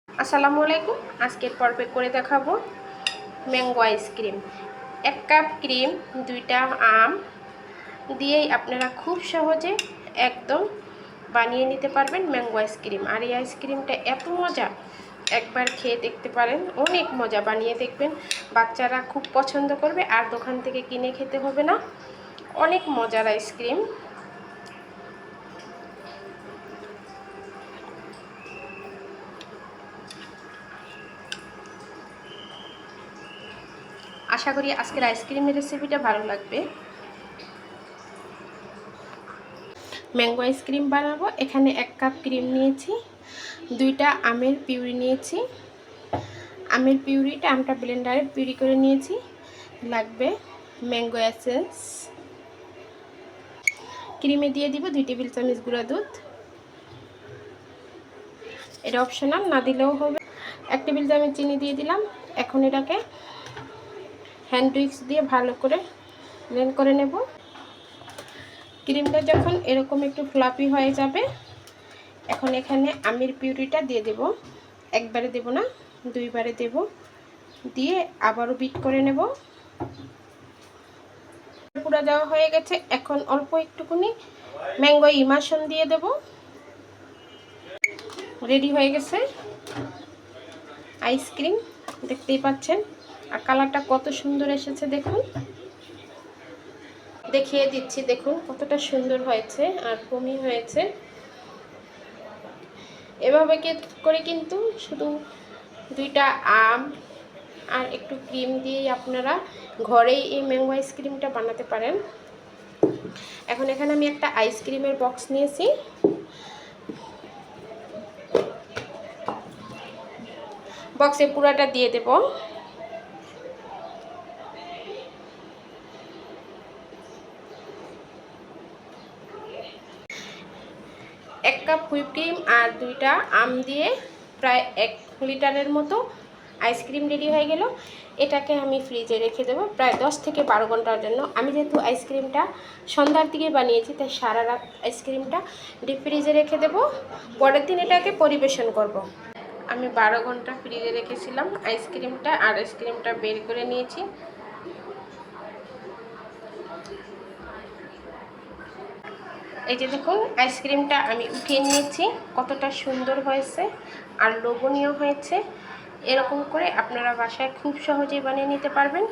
আসসালামু আলাইকুম। আজকের পর্বে করে দেখাবো ম্যাঙ্গো আইসক্রিম। 1 কাপ ক্রিম, 2টা আম দিয়েই আপনারা খুব সহজে একদম বানিয়ে নিতে পারবেন ম্যাঙ্গো আইসক্রিম। আর এই আইসক্রিমটা এত মজা, একবার খেয়ে দেখতে পারেন। অনেক মজা, বানিয়ে দেখবেন, বাচ্চারা খুব পছন্দ করবে। আর দোকান থেকে কিনে খেতে হবে না। অনেক মজার আইসক্রিম। আশা করি আজকের আইসক্রিমের রেসিপিটা ভালো লাগবে। ম্যাঙ্গো আইসক্রিম বানাবো। এখানে 1 কাপ ক্রিম নিয়েছি, 2টা আমের পিউরি নিয়েছি। আমের পিউরিটা আমটা ব্লেন্ডারে পিউরি করে নিয়েছি। লাগবে ম্যাঙ্গো এসেন্স। ক্রিমে দিয়ে দিব 2 টেবিল চামচ গুঁড়া দুধ। এটা অপশনাল, না দিলেও হবে। 1 টেবিল চামচ চিনি দিয়ে দিলাম। এখন এটাকে হ্যান্ড উইক্স দিয়ে ভালো করে ব্লেন্ড করে নেব। ক্রিমটা যখন এরকম একটু ফ্লাফি হয়ে যাবে, এখন এখানে আমের পিউরিটা দিয়ে দেব। একবারে দেব না, 2 বারে দেব। দিয়ে আবারও বিট করে নেব। পুরো দেওয়া হয়ে গেছে। এখন অল্প একটুখানি ম্যাঙ্গো ইমাশন দিয়ে দেব। রেডি হয়ে গেছে আইসক্রিম, দেখতেই পাচ্ছেন। আর কালারটা কত সুন্দর এসেছে দেখুন। দেখিয়ে দিচ্ছি, দেখুন কতটা সুন্দর হয়েছে আর কমই হয়েছে। এভাবে করে কিন্তু শুধু 2টা আম আর একটু ক্রিম দিয়েই আপনারা ঘরেই এই ম্যাঙ্গো আইসক্রিমটা বানাতে পারেন। এখন এখানে আমি একটা আইসক্রিমের বক্স নিয়েছি। বক্সে পুরাটা দিয়ে দেব। এক কাপ হুইপ ক্রিম আর 2টা আম দিয়ে প্রায় 1 লিটারের মতো আইসক্রিম রেডি হয়ে গেল। এটাকে আমি ফ্রিজে রেখে দেবো প্রায় 10 থেকে 12 ঘন্টার জন্য। আমি যেহেতু আইসক্রিমটা সন্ধ্যার দিকে বানিয়েছি, তাই সারা রাত আইসক্রিমটা ডিপ ফ্রিজে রেখে দেবো। পরের দিন এটাকে পরিবেশন করব। আমি 12 ঘন্টা ফ্রিজে রেখেছিলাম আইসক্রিমটা, আর আইসক্রিমটা বের করে নিয়েছি। এই যে দেখুন, আইসক্রিমটা আমি উঠিয়ে নিয়েছি। কতটা সুন্দর হয়েছে আর লোভনীয় হয়েছে। এরকম করে আপনারা বাসায় খুব সহজেই বানিয়ে নিতে পারবেন।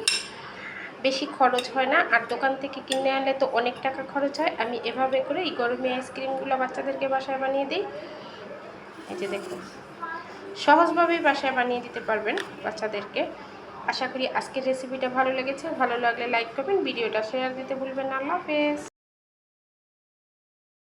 বেশি খরচ হয় না। আর দোকান থেকে কিনে আনলে তো অনেক টাকা খরচ হয়। আমি এভাবে করে এই গরমে আইসক্রিমগুলো বাচ্চাদেরকে বাসায় বানিয়ে দিই। এই যে দেখুন, সহজভাবেই বাসায় বানিয়ে দিতে পারবেন বাচ্চাদেরকে। আশা করি আজকের রেসিপিটা ভালো লেগেছে। ভালো লাগলে লাইক করবেন, ভিডিওটা শেয়ার দিতে ভুলবেন না। আল্লাহ হাফেজ।